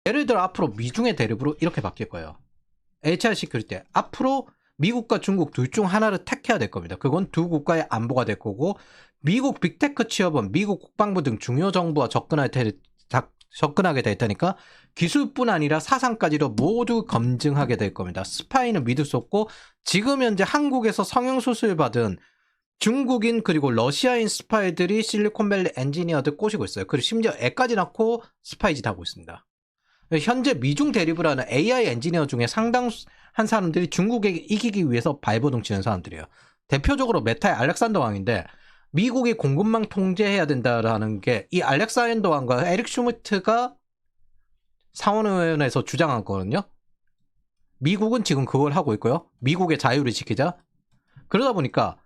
예를 들어 앞으로 미중의 대립으로 이렇게 바뀔 거예요. HR 시큐리티. 앞으로 미국과 중국 둘 중 하나를 택해야 될 겁니다. 그건 두 국가의 안보가 될 거고, 미국 빅테크 취업은 미국 국방부 등 중요 정부와 접근하게 될 테니까 기술뿐 아니라 사상까지도 모두 검증하게 될 겁니다. 스파이는 믿을 수 없고, 지금 현재 한국에서 성형수술 받은 중국인 그리고 러시아인 스파이들이 실리콘밸리 엔지니어들 꼬시고 있어요. 그리고 심지어 애까지 낳고 스파이짓 하고 있습니다. 현재 미중 대립을 하는 AI 엔지니어 중에 상당한 사람들이 중국에게 이기기 위해서 발버둥 치는 사람들이에요. 대표적으로 메타의 알렉산더 왕인데, 미국이 공급망 통제해야 된다라는 게 이 알렉산더 왕과 에릭 슈미트가 상원의원에서 주장한 거거든요. 미국은 지금 그걸 하고 있고요. 미국의 자유를 지키자. 그러다 보니까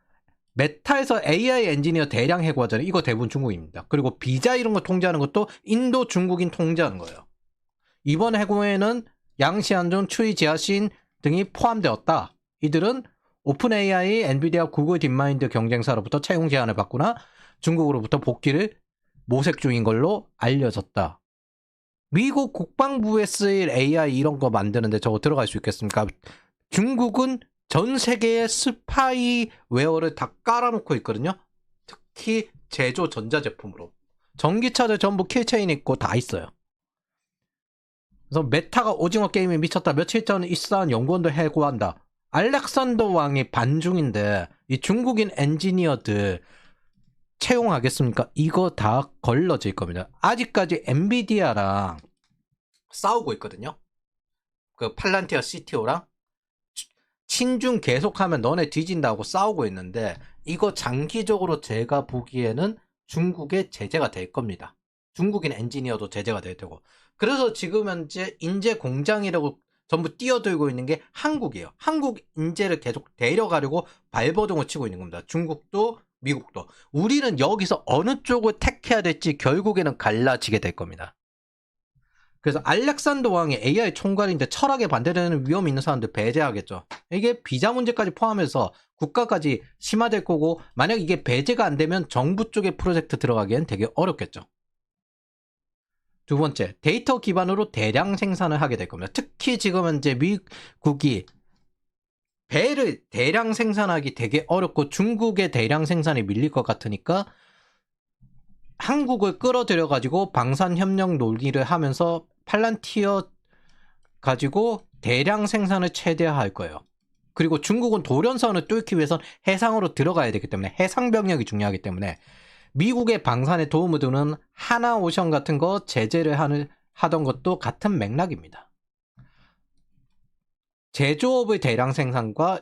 메타에서 AI 엔지니어 대량 해고하잖아요. 이거 대부분 중국입니다. 그리고 비자 이런 거 통제하는 것도 인도 중국인 통제하는 거예요. 이번 해고에는 양시안종, 추이 지하신 등이 포함되었다. 이들은 오픈 AI, 엔비디아, 구글 딥마인드 경쟁사로부터 채용 제안을 받거나 중국으로부터 복귀를 모색 중인 걸로 알려졌다. 미국 국방부에 쓰일 AI 이런 거 만드는데 저거 들어갈 수 있겠습니까? 중국은 전 세계의 스파이웨어를 다 깔아놓고 있거든요. 특히 제조 전자제품으로. 전기차들 전부 킬체인 있고 다 있어요. 그래서 메타가 오징어 게임에 미쳤다. 며칠 전 입사한 연구원도 해고한다. 알렉산더 왕이 반중인데 이 중국인 엔지니어들 채용하겠습니까? 이거 다 걸러질 겁니다. 아직까지 엔비디아랑 싸우고 있거든요. 그 팔란티어 CTO랑 친중 계속하면 너네 뒤진다고 싸우고 있는데, 이거 장기적으로 제가 보기에는 중국의 제재가 될 겁니다. 중국인 엔지니어도 제재가 될 테고. 그래서 지금 현재 인재 공장이라고 전부 뛰어들고 있는 게 한국이에요. 한국 인재를 계속 데려가려고 발버둥을 치고 있는 겁니다. 중국도 미국도. 우리는 여기서 어느 쪽을 택해야 될지 결국에는 갈라지게 될 겁니다. 그래서 알렉산더 왕이 AI 총괄인데 철학에 반대되는 위험이 있는 사람들 배제하겠죠. 이게 비자 문제까지 포함해서 국가까지 심화될 거고, 만약 이게 배제가 안 되면 정부 쪽의 프로젝트 들어가기엔 되게 어렵겠죠. 두 번째, 데이터 기반으로 대량 생산을 하게 될 겁니다. 특히 지금 현재 미국이 배를 대량 생산하기 되게 어렵고 중국의 대량 생산이 밀릴 것 같으니까 한국을 끌어들여가지고 방산협력 논의를 하면서 팔란티어 가지고 대량 생산을 최대화할 거예요. 그리고 중국은 돌연선을 뚫기 위해선 해상으로 들어가야 되기 때문에 해상병력이 중요하기 때문에 미국의 방산에 도움을 주는 하나오션 같은 거 제재를 하던 것도 같은 맥락입니다. 제조업의 대량 생산과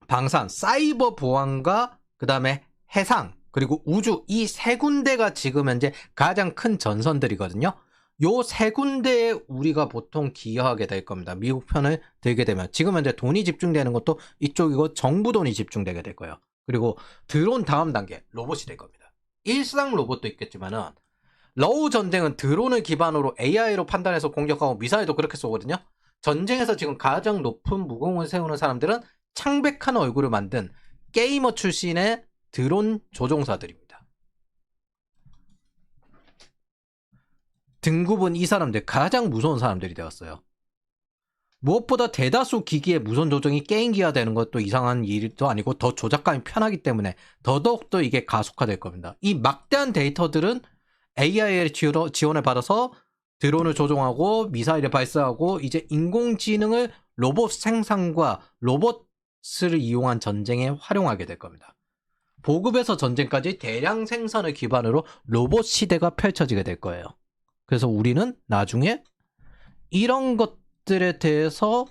방산, 사이버 보안과 그 다음에 해상, 그리고 우주, 이 세 군데가 지금 현재 가장 큰 전선들이거든요. 요 세 군데에 우리가 보통 기여하게 될 겁니다. 미국 편을 들게 되면. 지금 현재 돈이 집중되는 것도 이쪽이고 정부 돈이 집중되게 될 거예요. 그리고 드론 다음 단계, 로봇이 될 겁니다. 일상 로봇도 있겠지만은 러우 전쟁은 드론을 기반으로 AI로 판단해서 공격하고 미사일도 그렇게 쏘거든요. 전쟁에서 지금 가장 높은 무공을 세우는 사람들은 창백한 얼굴을 만든 게이머 출신의 드론 조종사들입니다. 등급은 이 사람들 가장 무서운 사람들이 되었어요. 무엇보다 대다수 기기의 무선 조정이 게임기화 되는 것도 이상한 일도 아니고 더 조작감이 편하기 때문에 더더욱더 이게 가속화될 겁니다. 이 막대한 데이터들은 AI의 지원을 받아서 드론을 조종하고 미사일을 발사하고 이제 인공지능을 로봇 생산과 로봇을 이용한 전쟁에 활용하게 될 겁니다. 보급에서 전쟁까지 대량 생산을 기반으로 로봇 시대가 펼쳐지게 될 거예요. 그래서 우리는 나중에 이런 것들에 대해서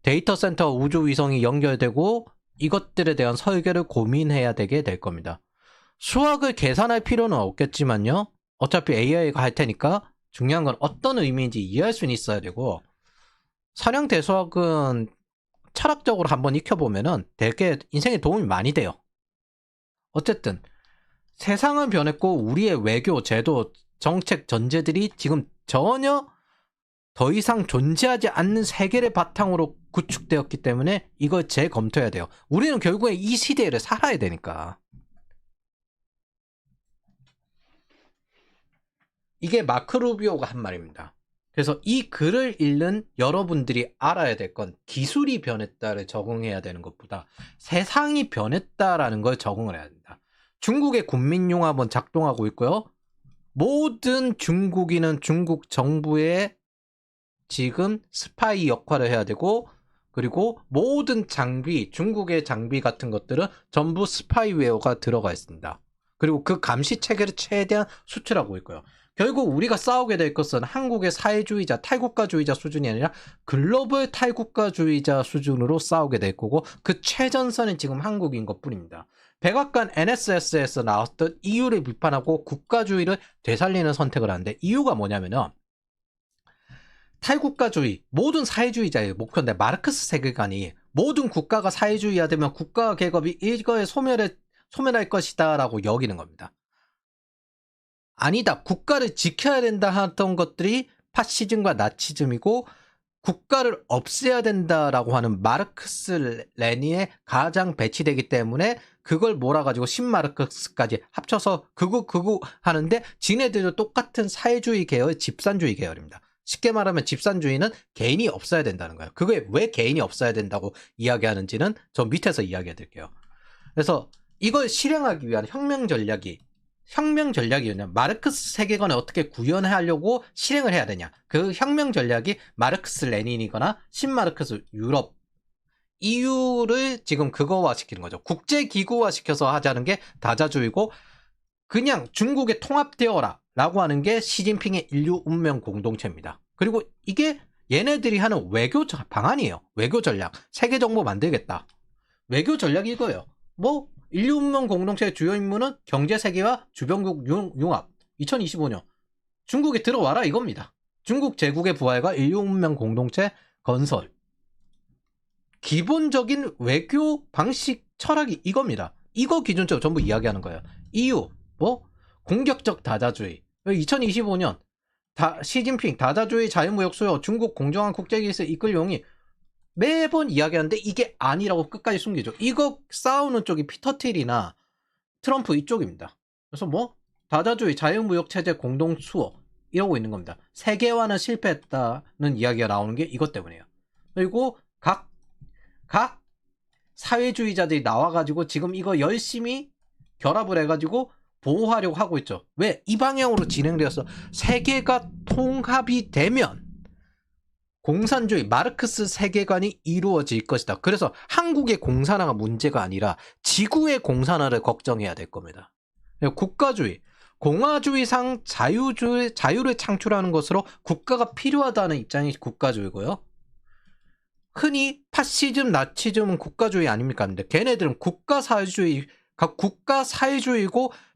데이터 센터와 우주 위성이 연결되고 이것들에 대한 설계를 고민해야 되게 될 겁니다. 수학을 계산할 필요는 없겠지만요. 어차피 AI가 할 테니까 중요한 건 어떤 의미인지 이해할 수는 있어야 되고, 선형 대수학은 철학적으로 한번 익혀보면은 되게 인생에 도움이 많이 돼요. 어쨌든 세상은 변했고 우리의 외교, 제도, 정책, 전제들이 지금 전혀 더 이상 존재하지 않는 세계를 바탕으로 구축되었기 때문에 이걸 재검토해야 돼요. 우리는 결국에 이 시대를 살아야 되니까. 이게 마크 루비오가 한 말입니다. 그래서 이 글을 읽는 여러분들이 알아야 될 건 기술이 변했다를 적응해야 되는 것보다 세상이 변했다라는 걸 적응을 해야 된다. 중국의 국민융합은 작동하고 있고요. 모든 중국인은 중국 정부의 지금 스파이 역할을 해야 되고, 그리고 모든 장비, 중국의 장비 같은 것들은 전부 스파이웨어가 들어가 있습니다. 그리고 그 감시 체계를 최대한 수출하고 있고요. 결국 우리가 싸우게 될 것은 한국의 사회주의자, 탈국가주의자 수준이 아니라 글로벌 탈국가주의자 수준으로 싸우게 될 거고, 그 최전선은 지금 한국인 것뿐입니다. 백악관 NSS에서 나왔던 EU를 비판하고 국가주의를 되살리는 선택을 하는데, 이유가 뭐냐면은 탈국가주의, 모든 사회주의자의 목표인데, 마르크스 세계관이 모든 국가가 사회주의화되면 국가 계급이 이거에 소멸할 것이다 라고 여기는 겁니다. 아니다, 국가를 지켜야 된다 하던 것들이 파시즘과 나치즘이고 국가를 없애야 된다라고 하는 마르크스 레닌에 가장 배치되기 때문에 그걸 몰아가지고 신마르크스까지 합쳐서 극우 하는데, 지네들도 똑같은 사회주의 계열, 집산주의 계열입니다. 쉽게 말하면 집산주의는 개인이 없어야 된다는 거예요. 그게 왜 개인이 없어야 된다고 이야기하는지는 저 밑에서 이야기해 드릴게요. 그래서 이걸 실행하기 위한 혁명 전략이 뭐냐, 마르크스 세계관을 어떻게 구현하려고 실행을 해야 되냐. 그 혁명 전략이 마르크스 레닌이거나 신마르크스 유럽 EU를 지금 그거화 시키는 거죠. 국제기구화 시켜서 하자는 게 다자주의고, 그냥 중국에 통합되어라 라고 하는 게 시진핑의 인류 운명 공동체입니다. 그리고 이게 얘네들이 하는 외교 방안이에요. 외교 전략. 세계 정보 만들겠다. 외교 전략이 이거예요. 뭐 인류 운명 공동체의 주요 임무는 경제 세계와 주변국 융합. 2025년 중국에 들어와라 이겁니다. 중국 제국의 부활과 인류 운명 공동체 건설. 기본적인 외교 방식 철학이 이겁니다. 이거 기준적으로 전부 이야기하는 거예요. EU 뭐 공격적 다자주의. 2025년 시진핑 다자주의 자유무역 수요 중국 공정한 국제기술 이끌 용이 매번 이야기하는데 이게 아니라고 끝까지 숨기죠. 이거 싸우는 쪽이 피터 틸이나 트럼프 이쪽입니다. 그래서 뭐 다자주의 자유무역 체제 공동 수호 이러고 있는 겁니다. 세계화는 실패했다는 이야기가 나오는 게 이것 때문이에요. 그리고 각 사회주의자들이 나와가지고 지금 이거 열심히 결합을 해가지고 보호하려고 하고 있죠. 왜? 이 방향으로 진행되어서 세계가 통합이 되면 공산주의, 마르크스 세계관이 이루어질 것이다. 그래서 한국의 공산화가 문제가 아니라 지구의 공산화를 걱정해야 될 겁니다. 국가주의, 공화주의상 자유를 창출하는 것으로 국가가 필요하다는 입장이 국가주의고요. 흔히 파시즘, 나치즘은 국가주의 아닙니까? 근데 걔네들은 국가 사회주의고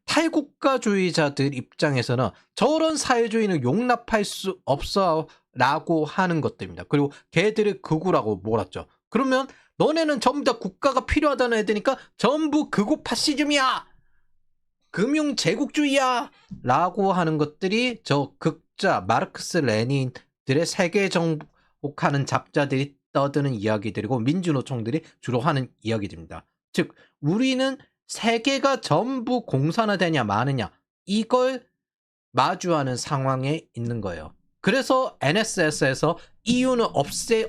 탈국가주의자들 입장에서는 저런 사회주의는 용납할 수 없어 라고 하는 것들입니다. 그리고 걔들을 극우라고 몰았죠. 그러면 너네는 전부 다 국가가 필요하다는 애들이니까 전부 극우 파시즘이야, 금융 제국주의야 라고 하는 것들이 저 극자 마르크스 레닌들의 세계 정복하는 잡자들이 떠드는 이야기들이고, 민주노총들이 주로 하는 이야기들입니다. 즉 우리는 세계가 전부 공산화되냐 마느냐 이걸 마주하는 상황에 있는 거예요. 그래서 NSS에서 EU는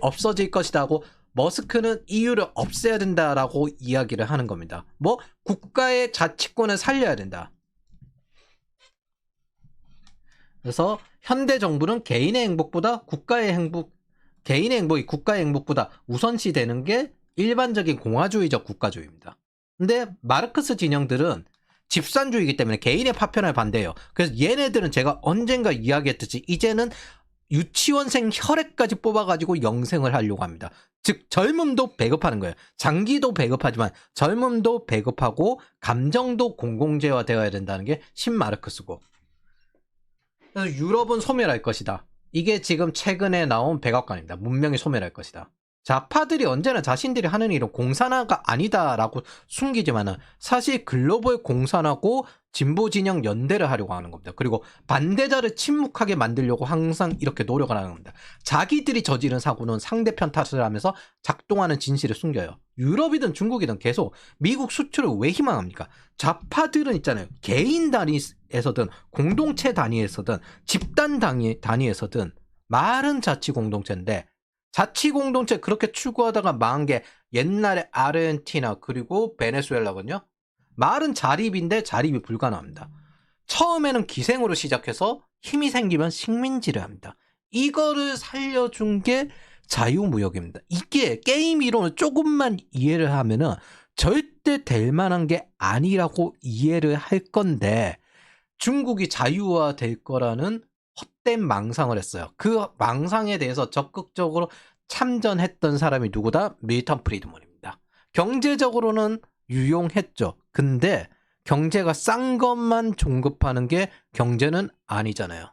없어질 것이다고, 머스크는 EU를 없애야 된다라고 이야기를 하는 겁니다. 뭐 국가의 자치권을 살려야 된다. 그래서 현대 정부는 개인의 행복보다 개인의 행복이 국가의 행복보다 우선시 되는 게 일반적인 공화주의적 국가주의입니다. 근데 마르크스 진영들은 집산주의이기 때문에 개인의 파편을 반대해요. 그래서 얘네들은 제가 언젠가 이야기했듯이 이제는 유치원생 혈액까지 뽑아가지고 영생을 하려고 합니다. 즉 젊음도 배급하는 거예요. 장기도 배급하지만 젊음도 배급하고 감정도 공공재화 되어야 된다는 게 신마르크스고, 그래서 유럽은 소멸할 것이다. 이게 지금 최근에 나온 백악관입니다. 문명이 소멸할 것이다. 좌파들이 언제나 자신들이 하는 일은 공산화가 아니다라고 숨기지만은 사실 글로벌 공산화고 진보 진영 연대를 하려고 하는 겁니다. 그리고 반대자를 침묵하게 만들려고 항상 이렇게 노력을 하는 겁니다. 자기들이 저지른 사고는 상대편 탓을 하면서 작동하는 진실을 숨겨요. 유럽이든 중국이든 계속 미국 수출을 왜 희망합니까? 좌파들은 있잖아요. 개인 단위에서든 공동체 단위에서든 집단 단위에서든 말은 자치 공동체인데 자치 공동체 그렇게 추구하다가 망한 게 옛날에 아르헨티나 그리고 베네수엘라거든요. 말은 자립인데 자립이 불가능합니다. 처음에는 기생으로 시작해서 힘이 생기면 식민지를 합니다. 이거를 살려준 게 자유무역입니다. 이게 게임 이론을 조금만 이해를 하면은 절대 될 만한 게 아니라고 이해를 할 건데 중국이 자유화 될 거라는 헛된 망상을 했어요. 그 망상에 대해서 적극적으로 참전했던 사람이 누구다? 밀턴 프리드먼입니다. 경제적으로는 유용했죠. 근데 경제가 싼 것만 공급하는 게 경제는 아니잖아요.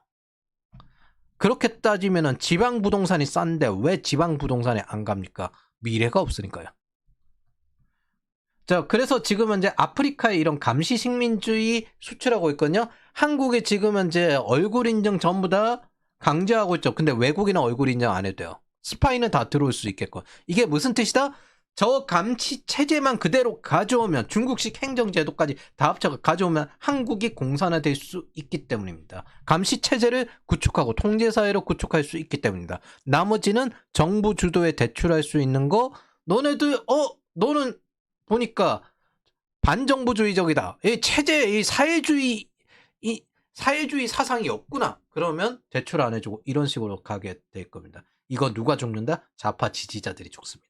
그렇게 따지면은 지방 부동산이 싼데 왜 지방 부동산에 안 갑니까? 미래가 없으니까요. 자, 그래서 지금 현재 아프리카에 이런 감시 식민주의 수출하고 있거든요. 한국에 지금 현재 얼굴 인증 전부 다 강제하고 있죠. 근데 외국인은 얼굴 인증 안 해도 돼요. 스파이는 다 들어올 수 있겠고. 이게 무슨 뜻이다? 저 감시 체제만 그대로 가져오면 중국식 행정제도까지 다 합쳐 가져오면 한국이 공산화될 수 있기 때문입니다. 감시 체제를 구축하고 통제사회를 구축할 수 있기 때문입니다. 나머지는 정부 주도에 대출할 수 있는 거 너네들 너는 보니까 반정부주의적이다. 이 체제, 이 사회주의 사상이 없구나. 그러면 대출 안 해주고 이런 식으로 가게 될 겁니다. 이거 누가 죽는다? 좌파 지지자들이 죽습니다.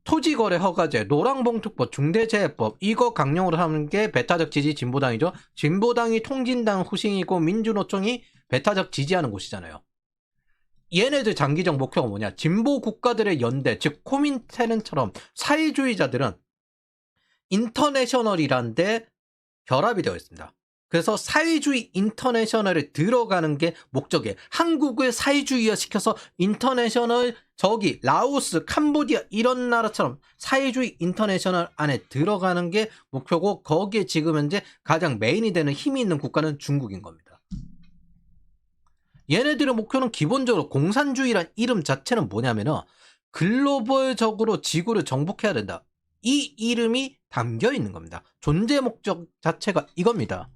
토지거래 허가제, 노랑봉투법, 중대재해법 이거 강령으로 하는 게 배타적 지지 진보당이죠. 진보당이 통진당 후신이고 민주노총이 배타적 지지하는 곳이잖아요. 얘네들 장기적 목표가 뭐냐? 진보 국가들의 연대, 즉 코민테른처럼 사회주의자들은 인터내셔널이라는 데 결합이 되어 있습니다. 그래서 사회주의 인터내셔널에 들어가는 게 목적이에요. 한국을 사회주의화 시켜서 인터내셔널 저기 라오스, 캄보디아 이런 나라처럼 사회주의 인터내셔널 안에 들어가는 게 목표고 거기에 지금 현재 가장 메인이 되는 힘이 있는 국가는 중국인 겁니다. 얘네들의 목표는 기본적으로 공산주의란 이름 자체는 뭐냐면은 글로벌적으로 지구를 정복해야 된다. 이 이름이 담겨 있는 겁니다. 존재 목적 자체가 이겁니다.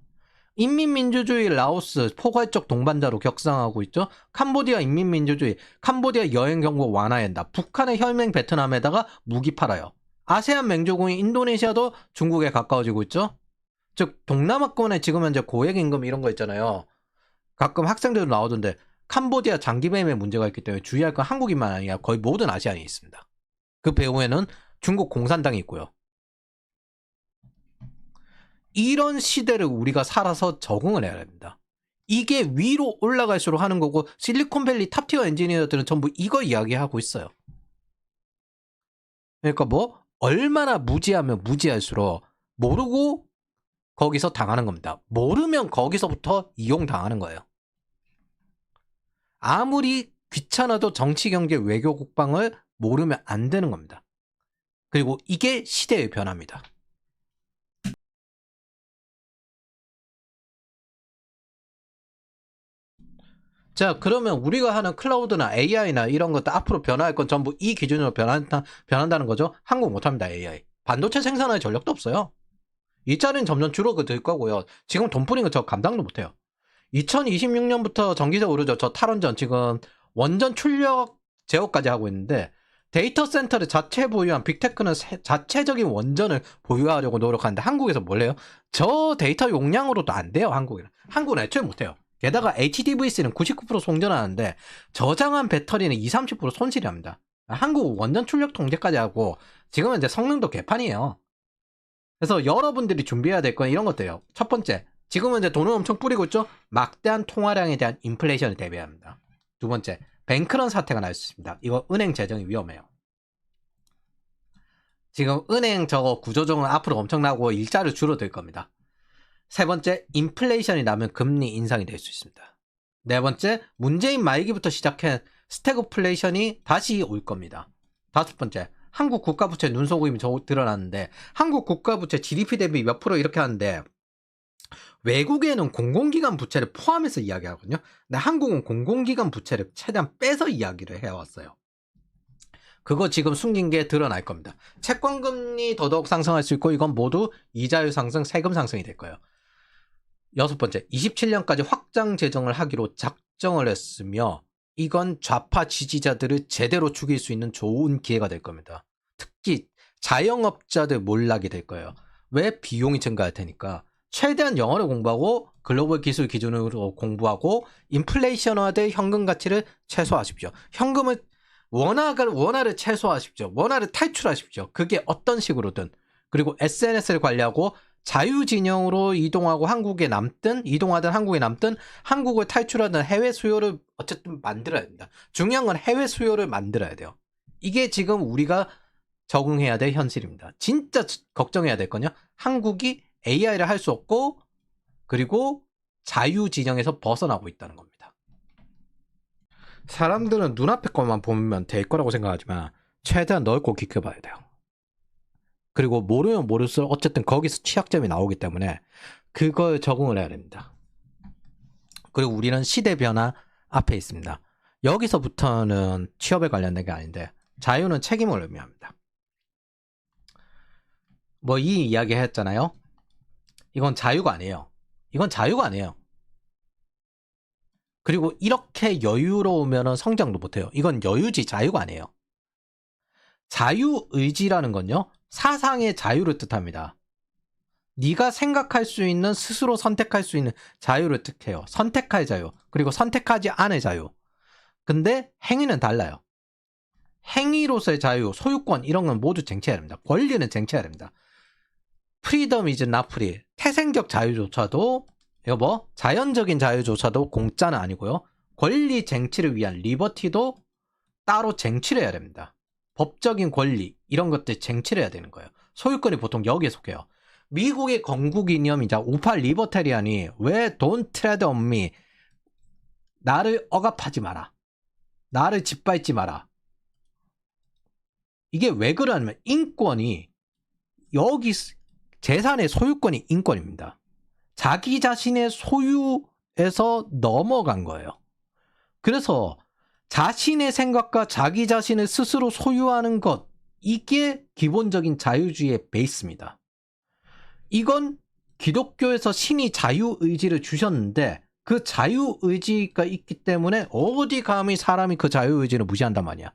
인민민주주의 라오스 포괄적 동반자로 격상하고 있죠. 캄보디아 인민민주주의 캄보디아 여행 경고 완화한다. 북한의 혈맹 베트남에다가 무기 팔아요. 아세안 맹주국인 인도네시아도 중국에 가까워지고 있죠. 즉 동남아권에 지금 현재 고액임금 이런 거 있잖아요. 가끔 학생들도 나오던데 캄보디아 장기배임에 문제가 있기 때문에 주의할 건 한국인만 아니라 거의 모든 아시안이 있습니다. 그 배후에는 중국 공산당이 있고요. 이런 시대를 우리가 살아서 적응을 해야 됩니다. 이게 위로 올라갈수록 하는 거고 실리콘밸리 탑티어 엔지니어들은 전부 이거 이야기하고 있어요. 그러니까 뭐 얼마나 무지하면 무지할수록 모르고 거기서 당하는 겁니다. 모르면 거기서부터 이용당하는 거예요. 아무리 귀찮아도 정치, 경제, 외교, 국방을 모르면 안 되는 겁니다. 그리고 이게 시대의 변화입니다. 자, 그러면 우리가 하는 클라우드나 AI나 이런 것도 앞으로 변화할 건 전부 이 기준으로 변한다는 거죠. 한국 못합니다, AI. 반도체 생산할 전력도 없어요. 일자리는 점점 줄어들 거고요. 지금 돈 뿌린 거 저 감당도 못해요. 2026년부터 전기세 오르죠. 저 탈원전 지금 원전 출력 제어까지 하고 있는데 데이터 센터를 자체 보유한 빅테크는 자체적인 원전을 보유하려고 노력하는데 한국에서 뭘 해요? 저 데이터 용량으로도 안 돼요, 한국은. 한국은 애초에 못해요. 게다가 HDVC는 99% 송전하는데 저장한 배터리는 20, 30% 손실이 납니다. 한국 원전 출력 통제까지 하고 지금은 이제 성능도 개판이에요. 그래서 여러분들이 준비해야 될 건 이런 것들이에요. 첫 번째, 지금은 이제 돈을 엄청 뿌리고 있죠? 막대한 통화량에 대한 인플레이션을 대비해야 합니다. 두 번째, 뱅크런 사태가 날 수 있습니다. 이거 은행 재정이 위험해요. 지금 은행 저거 구조조정은 앞으로 엄청나고 일자리 줄어들 겁니다. 세 번째, 인플레이션이 나면 금리 인상이 될 수 있습니다. 네 번째, 문재인 말기부터 시작한 스태그플레이션이 다시 올 겁니다. 5번째, 한국 국가부채 눈속임이 드러났는데 한국 국가부채 GDP 대비 몇 프로 이렇게 하는데 외국에는 공공기관 부채를 포함해서 이야기하거든요. 근데 한국은 공공기관 부채를 최대한 빼서 이야기를 해왔어요. 그거 지금 숨긴 게 드러날 겁니다. 채권금리 더더욱 상승할 수 있고 이건 모두 이자율 상승, 세금 상승이 될 거예요. 6번째, 27년까지 확장 재정을 하기로 작정을 했으며 이건 좌파 지지자들을 제대로 죽일 수 있는 좋은 기회가 될 겁니다. 특히 자영업자들 몰락이 될 거예요. 왜? 비용이 증가할 테니까. 최대한 영어를 공부하고 글로벌 기술 기준으로 공부하고 인플레이션화될 현금 가치를 최소화하십시오. 현금을 원화를 최소화하십시오. 원화를 탈출하십시오. 그게 어떤 식으로든. 그리고 SNS를 관리하고 자유진영으로 이동하고 한국에 남든 이동하든 한국에 남든 한국을 탈출하든 해외 수요를 어쨌든 만들어야 됩니다. 중요한 건 해외 수요를 만들어야 돼요. 이게 지금 우리가 적응해야 될 현실입니다. 진짜 걱정해야 될 거냐? 한국이 AI를 할 수 없고 그리고 자유진영에서 벗어나고 있다는 겁니다. 사람들은 눈앞의 것만 보면 될 거라고 생각하지만 최대한 넓고 깊게 봐야 돼요. 그리고 모르면 모를수록 어쨌든 거기서 취약점이 나오기 때문에 그걸 적응을 해야 됩니다. 그리고 우리는 시대 변화 앞에 있습니다. 여기서부터는 취업에 관련된 게 아닌데 자유는 책임을 의미합니다. 뭐 이 이야기 했잖아요. 이건 자유가 아니에요. 이건 자유가 아니에요. 그리고 이렇게 여유로우면 성장도 못해요. 이건 여유지 자유가 아니에요. 자유의지라는 건요. 사상의 자유를 뜻합니다. 네가 생각할 수 있는 스스로 선택할 수 있는 자유를 뜻해요. 선택할 자유 그리고 선택하지 않을 자유. 근데 행위는 달라요. 행위로서의 자유, 소유권 이런 건 모두 쟁취해야 됩니다. 권리는 쟁취해야 됩니다. 프리덤 이즈 나 프리. 태생적 자유조차도 이거 뭐 자연적인 자유조차도 공짜는 아니고요. 권리 쟁취를 위한 리버티도 따로 쟁취를 해야 됩니다. 법적인 권리 이런 것들 쟁취를 해야 되는 거예요. 소유권이 보통 여기에 속해요. 미국의 건국 이념이자 우파 리버테리안이 왜 Don't tread on me 나를 억압하지 마라. 나를 짓밟지 마라. 이게 왜 그러냐면 인권이 여기 재산의 소유권이 인권입니다. 자기 자신의 소유에서 넘어간 거예요. 그래서 자신의 생각과 자기 자신을 스스로 소유하는 것 이게 기본적인 자유주의의 베이스입니다. 이건 기독교에서 신이 자유의지를 주셨는데 그 자유의지가 있기 때문에 어디 감히 사람이 그 자유의지를 무시한단 말이야.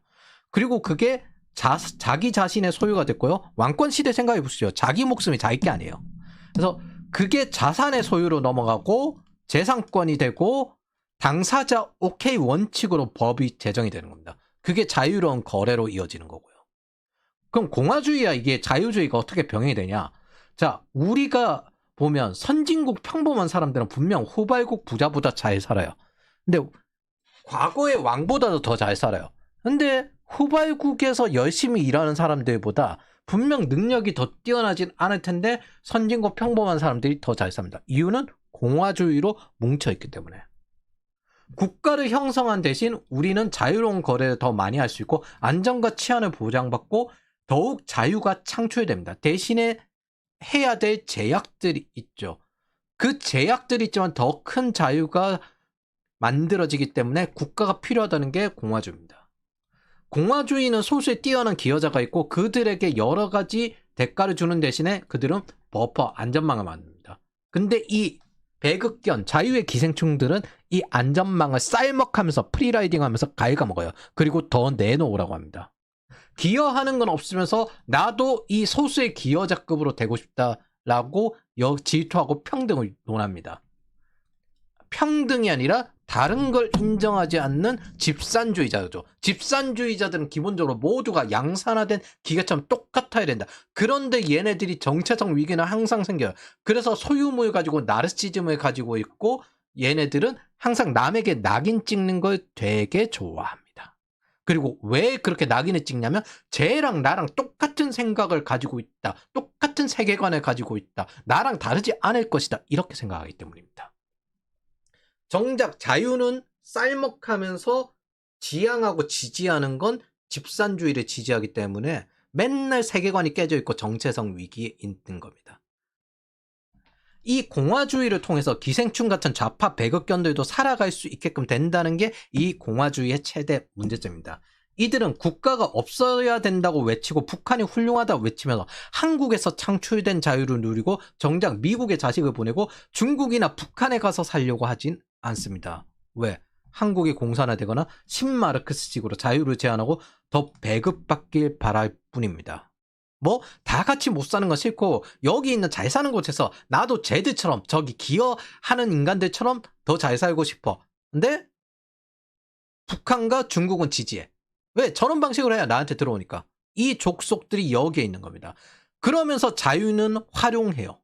그리고 그게 자기 자신의 소유가 됐고요. 왕권시대 생각해 보시죠. 자기 목숨이 자기 게 아니에요. 그래서 그게 자산의 소유로 넘어가고 재산권이 되고 당사자 오케이 원칙으로 법이 제정이 되는 겁니다. 그게 자유로운 거래로 이어지는 거고요. 그럼 공화주의와 이게 자유주의가 어떻게 병행이 되냐? 자, 우리가 보면 선진국 평범한 사람들은 분명 후발국 부자보다 잘 살아요. 근데 과거의 왕보다도 더 잘 살아요. 근데 후발국에서 열심히 일하는 사람들보다 분명 능력이 더 뛰어나진 않을 텐데 선진국 평범한 사람들이 더 잘 삽니다. 이유는 공화주의로 뭉쳐있기 때문에. 국가를 형성한 대신 우리는 자유로운 거래를 더 많이 할 수 있고 안전과 치안을 보장받고 더욱 자유가 창출됩니다. 대신에 해야 될 제약들이 있죠. 그 제약들이 있지만 더 큰 자유가 만들어지기 때문에 국가가 필요하다는 게 공화주의입니다. 공화주의는 소수의 뛰어난 기여자가 있고 그들에게 여러 가지 대가를 주는 대신에 그들은 버퍼, 안전망을 만듭니다. 근데 이 배극견, 자유의 기생충들은 이 안전망을 쌀먹하면서 프리라이딩하면서 갉아먹어요. 그리고 더 내놓으라고 합니다. 기여하는 건 없으면서 나도 이 소수의 기여자급으로 되고 싶다라고 질투하고 평등을 논합니다. 평등이 아니라 다른 걸 인정하지 않는 집산주의자죠. 집산주의자들은 기본적으로 모두가 양산화된 기계처럼 똑같아야 된다. 그런데 얘네들이 정체성 위기는 항상 생겨요. 그래서 소유물 가지고 나르시즘을 가지고 있고 얘네들은 항상 남에게 낙인 찍는 걸 되게 좋아합니다. 그리고 왜 그렇게 낙인을 찍냐면 쟤랑 나랑 똑같은 생각을 가지고 있다. 똑같은 세계관을 가지고 있다. 나랑 다르지 않을 것이다. 이렇게 생각하기 때문입니다. 정작 자유는 쌀먹하면서 지향하고 지지하는 건 집산주의를 지지하기 때문에 맨날 세계관이 깨져 있고 정체성 위기에 있는 겁니다. 이 공화주의를 통해서 기생충 같은 좌파 배극견들도 살아갈 수 있게끔 된다는 게 이 공화주의의 최대 문제점입니다. 이들은 국가가 없어야 된다고 외치고 북한이 훌륭하다고 외치면서 한국에서 창출된 자유를 누리고 정작 미국에 자식을 보내고 중국이나 북한에 가서 살려고 하진 않습니다. 왜? 한국이 공산화되거나 신마르크스식으로 자유를 제한하고 더 배급받길 바랄 뿐입니다. 뭐 다 같이 못 사는 건 싫고 여기 있는 잘 사는 곳에서 나도 쟤들처럼 저기 기여하는 인간들처럼 더 잘 살고 싶어. 근데 북한과 중국은 지지해. 왜? 저런 방식으로 해야 나한테 들어오니까. 이 족속들이 여기에 있는 겁니다. 그러면서 자유는 활용해요.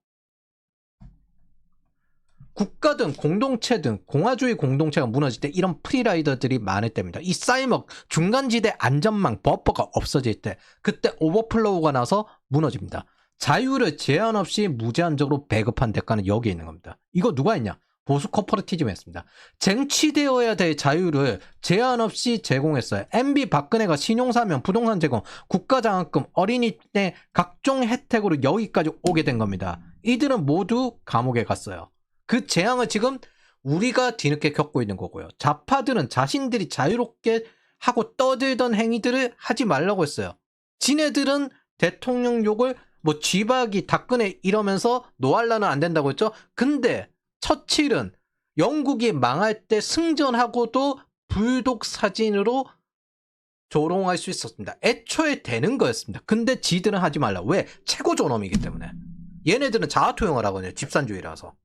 국가든 공동체든 공화주의 공동체가 무너질 때 이런 프리라이더들이 많을 때입니다. 이 쌀먹 중간지대 안전망 버퍼가 없어질 때 그때 오버플로우가 나서 무너집니다. 자유를 제한 없이 무제한적으로 배급한 대가는 여기에 있는 겁니다. 이거 누가 했냐? 보수 코퍼레티즘이 했습니다. 쟁취되어야 될 자유를 제한 없이 제공했어요. MB 박근혜가 신용사면, 부동산 제공, 국가장학금, 어린이때 각종 혜택으로 여기까지 오게 된 겁니다. 이들은 모두 감옥에 갔어요. 그 재앙을 지금 우리가 뒤늦게 겪고 있는 거고요. 좌파들은 자신들이 자유롭게 하고 떠들던 행위들을 하지 말라고 했어요. 지네들은 대통령 욕을 뭐 쥐박이 닭근혜 이러면서 노알라는 안 된다고 했죠. 근데 처칠은 영국이 망할 때 승전하고도 불독 사진으로 조롱할 수 있었습니다. 애초에 되는 거였습니다. 근데 지들은 하지 말라. 왜? 최고 존엄이기 때문에. 얘네들은 자아투영을 하거든요. 집산주의라서.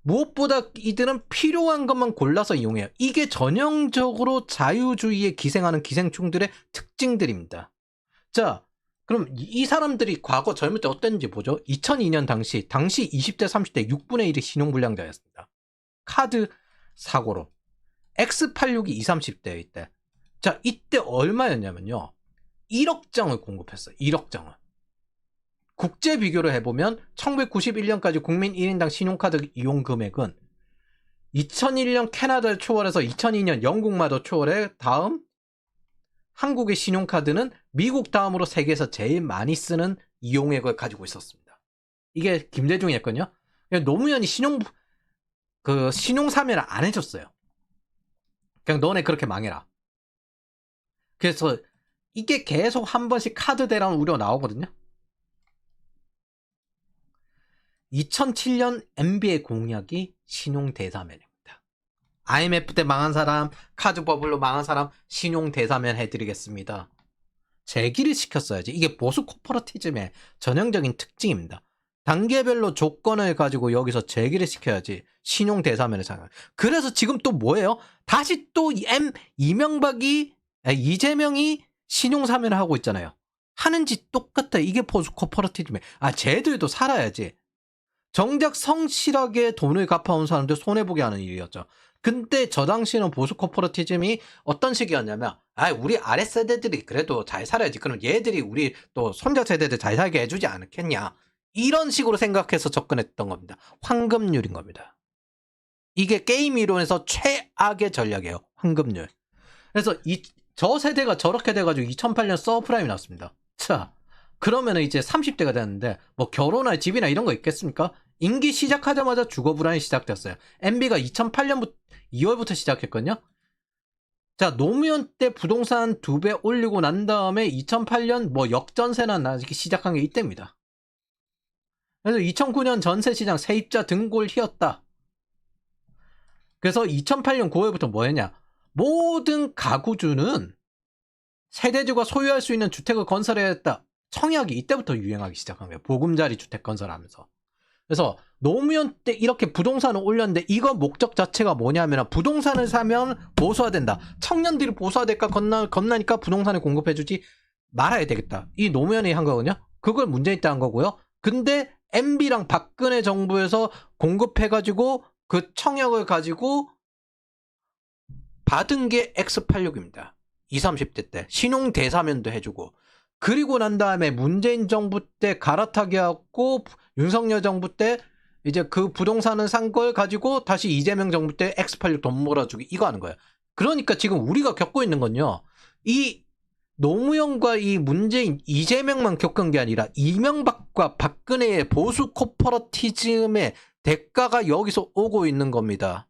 무엇보다 이들은 필요한 것만 골라서 이용해요. 이게 전형적으로 자유주의에 기생하는 기생충들의 특징들입니다. 자, 그럼 이 사람들이 과거 젊을 때 어땠는지 보죠. 2002년 당시 20대 30대 6분의 1이 신용불량자였습니다. 카드 사고로. X86이 20, 30대일 때. 자, 이때 얼마였냐면요. 1억 장을 공급했어요. 1억 장을. 국제 비교를 해보면 1991년까지 국민 1인당 신용카드 이용 금액은 2001년 캐나다를 초월해서 2002년 영국마저 초월해 다음 한국의 신용카드는 미국 다음으로 세계에서 제일 많이 쓰는 이용액을 가지고 있었습니다. 이게 김대중이었거든요. 노무현이 신용사면을 안 해줬어요. 그냥 너네 그렇게 망해라. 그래서 이게 계속 한 번씩 카드 대란 우려 나오거든요. 2007년 MB의 공약이 신용대사면입니다. IMF 때 망한 사람, 카드 버블로 망한 사람 신용대사면 해드리겠습니다. 제기를 시켰어야지. 이게 보수 코퍼레티즘의 전형적인 특징입니다. 단계별로 조건을 가지고 여기서 제기를 시켜야지 신용대사면을 상황. 그래서 지금 또 뭐예요? 다시 또 이재명이 신용사면을 하고 있잖아요. 하는 짓 똑같아. 이게 보수 코퍼레티즘에. 쟤들도 살아야지. 정작 성실하게 돈을 갚아온 사람들 손해보게 하는 일이었죠. 근데 저 당시는 보수 코퍼레티즘이 어떤 식이었냐면 우리 아랫세대들이 그래도 잘 살아야지. 그럼 얘들이 우리 또 손자 세대들 잘 살게 해주지 않겠냐. 이런 식으로 생각해서 접근했던 겁니다. 황금률인 겁니다. 이게 게임 이론에서 최악의 전략이에요. 황금률. 그래서 저 세대가 저렇게 돼가지고 2008년 서브프라임이 났습니다. 자, 그러면은 이제 30대가 됐는데 뭐 결혼할 집이나 이런 거 있겠습니까? 임기 시작하자마자 주거 불안이 시작됐어요. MB가 2008년 2월부터 시작했거든요. 자, 노무현 때 부동산 2배 올리고 난 다음에 2008년 뭐 역전세나 나기 시작한 게 이때입니다. 그래서 2009년 전세 시장 세입자 등골 휘었다. 그래서 2008년 9월부터 뭐 했냐? 모든 가구주는 세대주가 소유할 수 있는 주택을 건설해야 했다. 청약이 이때부터 유행하기 시작한 거예요. 보금자리 주택 건설하면서. 그래서 노무현 때 이렇게 부동산을 올렸는데 이거 목적 자체가 뭐냐면 부동산을 사면 보수화된다. 청년들이 보수화될까 겁나니까 부동산을 공급해주지 말아야 되겠다. 이 노무현이 한 거거든요. 그걸 문재인 때 한 거고요. 근데 MB랑 박근혜 정부에서 공급해가지고 그 청약을 가지고 받은 게 X86입니다. 20, 30대 때 신용대사면도 해주고 그리고 난 다음에 문재인 정부 때 갈아타기 하고 윤석열 정부 때 이제 그 부동산을 산 걸 가지고 다시 이재명 정부 때 X86 돈 몰아주기 이거 하는 거예요. 그러니까 지금 우리가 겪고 있는 건요. 이 노무현과 이 문재인, 이재명만 겪은 게 아니라 이명박과 박근혜의 보수 코퍼러티즘의 대가가 여기서 오고 있는 겁니다.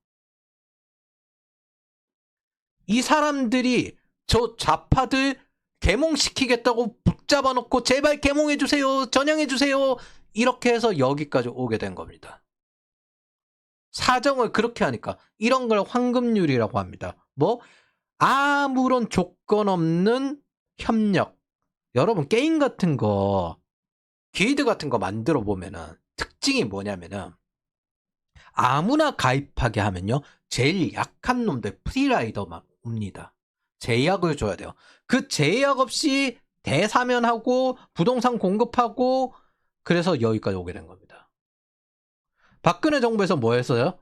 이 사람들이 저 좌파들 계몽시키겠다고 붙잡아 놓고 제발 계몽해주세요, 전향해주세요, 이렇게 해서 여기까지 오게 된 겁니다. 사정을 그렇게 하니까 이런 걸 황금률이라고 합니다. 뭐 아무런 조건 없는 협력. 여러분 게임 같은 거, 길드 같은 거 만들어 보면은 특징이 뭐냐면은 아무나 가입하게 하면요 제일 약한 놈들 프리라이더만 옵니다. 제약을 줘야 돼요. 그 제약 없이 대사면하고 부동산 공급하고 그래서 여기까지 오게 된 겁니다. 박근혜 정부에서 뭐 했어요?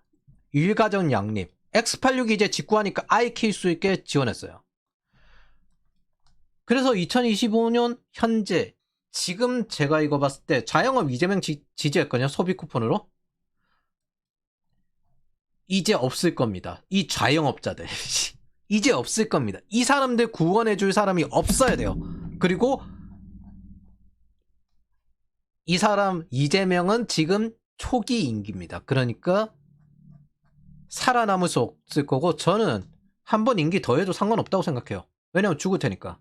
일가정 양립. X86이 이제 직구하니까 아이 키울 수 있게 지원했어요. 그래서 2025년 현재 지금 제가 이거 봤을 때 자영업 이재명 지지했거든요. 소비 쿠폰으로. 이제 없을 겁니다. 이 자영업자들. 이제 없을 겁니다. 이 사람들 구원해줄 사람이 없어야 돼요. 그리고 이 사람 이재명은 지금 초기 임기입니다. 그러니까 살아남을 수 없을 거고 저는 한 번 임기 더 해도 상관없다고 생각해요. 왜냐면 죽을 테니까.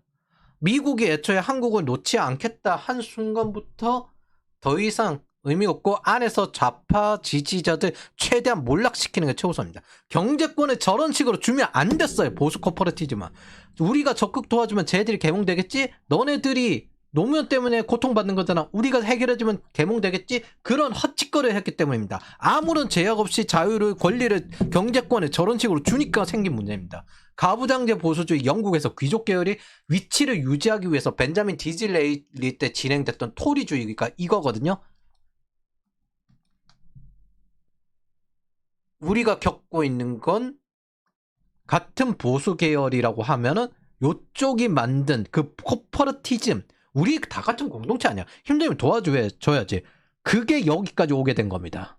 미국이 애초에 한국을 놓지 않겠다 한 순간부터 더 이상 의미 없고 안에서 좌파 지지자들 최대한 몰락시키는 게 최우선입니다. 경제권을 저런 식으로 주면 안 됐어요. 보수 코퍼레티지만. 우리가 적극 도와주면 쟤들이 개몽되겠지? 너네들이 노무현 때문에 고통받는 거잖아. 우리가 해결해주면 개몽되겠지? 그런 헛짓거리를 했기 때문입니다. 아무런 제약 없이 자유를, 권리를, 경제권을 저런 식으로 주니까 생긴 문제입니다. 가부장제 보수주의 영국에서 귀족 계열이 위치를 유지하기 위해서 벤자민 디즐레이 때 진행됐던 토리주의가 이거거든요. 우리가 겪고 있는 건 같은 보수 계열이라고 하면은 요쪽이 만든 그 코퍼러티즘, 우리 다 같은 공동체 아니야. 힘들면 도와줘야지. 그게 여기까지 오게 된 겁니다.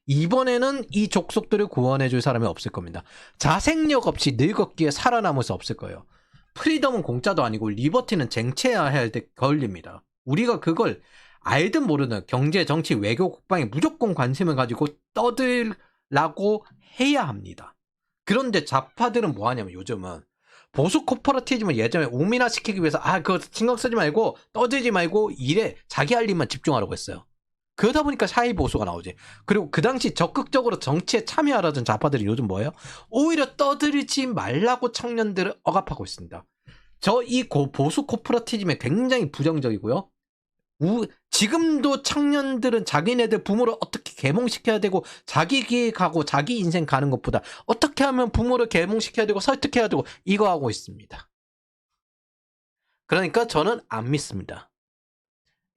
이번에는 이 족속들을 구원해줄 사람이 없을 겁니다. 자생력 없이 늙었기에 살아남을 수 없을 거예요. 프리덤은 공짜도 아니고 리버티는 쟁취해야 할 때 걸립니다. 우리가 그걸 알든 모르든 경제, 정치, 외교, 국방에 무조건 관심을 가지고 떠들라고 해야 합니다. 그런데 좌파들은 뭐 하냐면 요즘은 보수 코퍼러티즘을 예전에 우민화시키기 위해서 그거 신경 쓰지 말고 떠들지 말고 일에 자기 할 일만 집중하라고 했어요. 그러다 보니까 샤이 보수가 나오지. 그리고 그 당시 적극적으로 정치에 참여하라던 좌파들이 요즘 뭐예요? 오히려 떠들지 말라고 청년들을 억압하고 있습니다. 이 보수 코퍼러티즘에 굉장히 부정적이고요. 지금도 청년들은 자기네들 부모를 어떻게 계몽시켜야 되고 자기 기획하고 자기 인생 가는 것보다 어떻게 하면 부모를 계몽시켜야 되고 설득해야 되고 이거 하고 있습니다. 그러니까 저는 안 믿습니다.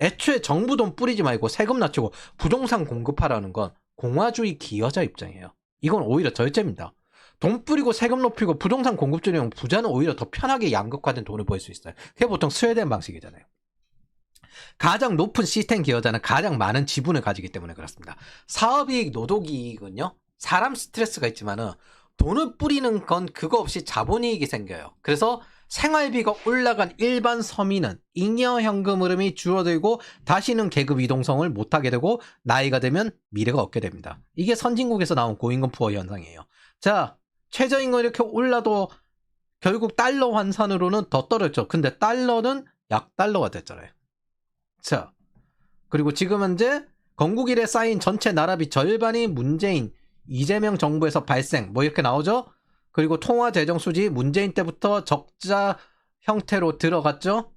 애초에 정부 돈 뿌리지 말고 세금 낮추고 부동산 공급하라는 건 공화주의 기여자 입장이에요. 이건 오히려 절제입니다. 돈 뿌리고 세금 높이고 부동산 공급 줄이면 부자는 오히려 더 편하게 양극화된 돈을 벌 수 있어요. 그게 보통 스웨덴 방식이잖아요. 가장 높은 시스템 기여자는 가장 많은 지분을 가지기 때문에 그렇습니다. 사업이익, 노동이익은요. 사람 스트레스가 있지만은 돈을 뿌리는 건 그거 없이 자본이익이 생겨요. 그래서 생활비가 올라간 일반 서민은 잉여 현금 흐름이 줄어들고 다시는 계급 이동성을 못하게 되고 나이가 되면 미래가 없게 됩니다. 이게 선진국에서 나온 고임금 푸어 현상이에요. 자, 최저임금 이렇게 올라도 결국 달러 환산으로는 더 떨어졌죠. 근데 달러는 약달러가 됐잖아요. 자, 그리고 지금 현재 건국일에 쌓인 전체 나라비 절반이 문재인, 이재명 정부에서 발생, 뭐 이렇게 나오죠? 그리고 통화 재정 수지 문재인 때부터 적자 형태로 들어갔죠?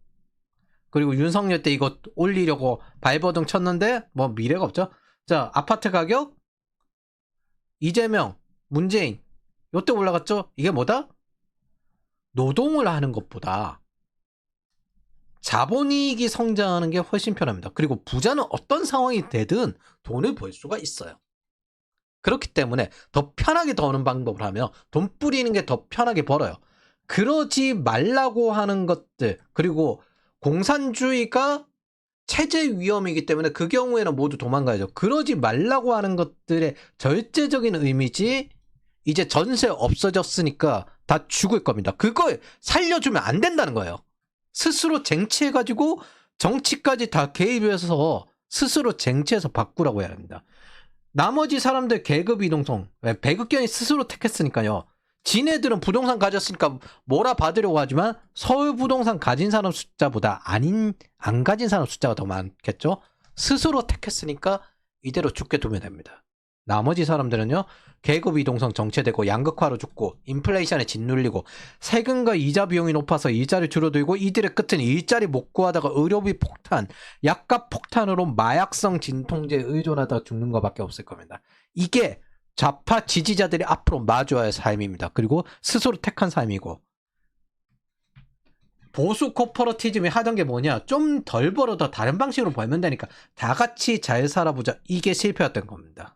그리고 윤석열 때 이거 올리려고 발버둥 쳤는데 뭐 미래가 없죠? 자, 아파트 가격 이재명, 문재인 요때 올라갔죠? 이게 뭐다? 노동을 하는 것보다 자본이익이 성장하는 게 훨씬 편합니다. 그리고 부자는 어떤 상황이 되든 돈을 벌 수가 있어요. 그렇기 때문에 더 편하게 버는 방법을 하면 돈 뿌리는 게 더 편하게 벌어요. 그러지 말라고 하는 것들, 그리고 공산주의가 체제 위험이기 때문에 그 경우에는 모두 도망가야죠. 그러지 말라고 하는 것들의 절제적인 의미지 이제 전세 없어졌으니까 다 죽을 겁니다. 그걸 살려주면 안 된다는 거예요. 스스로 쟁취해가지고 정치까지 다 개입해서 스스로 쟁취해서 바꾸라고 해야 합니다. 나머지 사람들 계급 이동성, 배급견이 스스로 택했으니까요. 지네들은 부동산 가졌으니까 몰아받으려고 하지만 서울 부동산 가진 사람 숫자보다 안 가진 사람 숫자가 더 많겠죠. 스스로 택했으니까 이대로 죽게 두면 됩니다. 나머지 사람들은요, 계급 이동성 정체되고 양극화로 죽고 인플레이션에 짓눌리고 세금과 이자 비용이 높아서 일자리 줄어들고 이들의 끝은 일자리 못 구하다가 의료비 폭탄, 약값 폭탄으로 마약성 진통제에 의존하다가 죽는 것밖에 없을 겁니다. 이게 좌파 지지자들이 앞으로 마주해야 할 삶입니다. 그리고 스스로 택한 삶이고, 보수 코퍼러티즘이 하던 게 뭐냐, 좀 덜 벌어도 다른 방식으로 벌면 되니까 다 같이 잘 살아보자, 이게 실패였던 겁니다.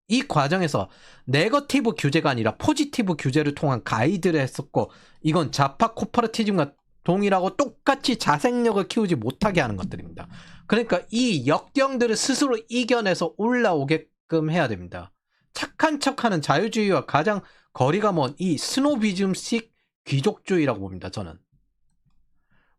이 과정에서 네거티브 규제가 아니라 포지티브 규제를 통한 가이드를 했었고, 이건 좌파 코퍼러티즘과 동일하고 똑같이 자생력을 키우지 못하게 하는 것들입니다. 그러니까 이 역경들을 스스로 이겨내서 올라오게끔 해야 됩니다. 착한 척하는 자유주의와 가장 거리가 먼 이 스노비즘식 귀족주의라고 봅니다. 저는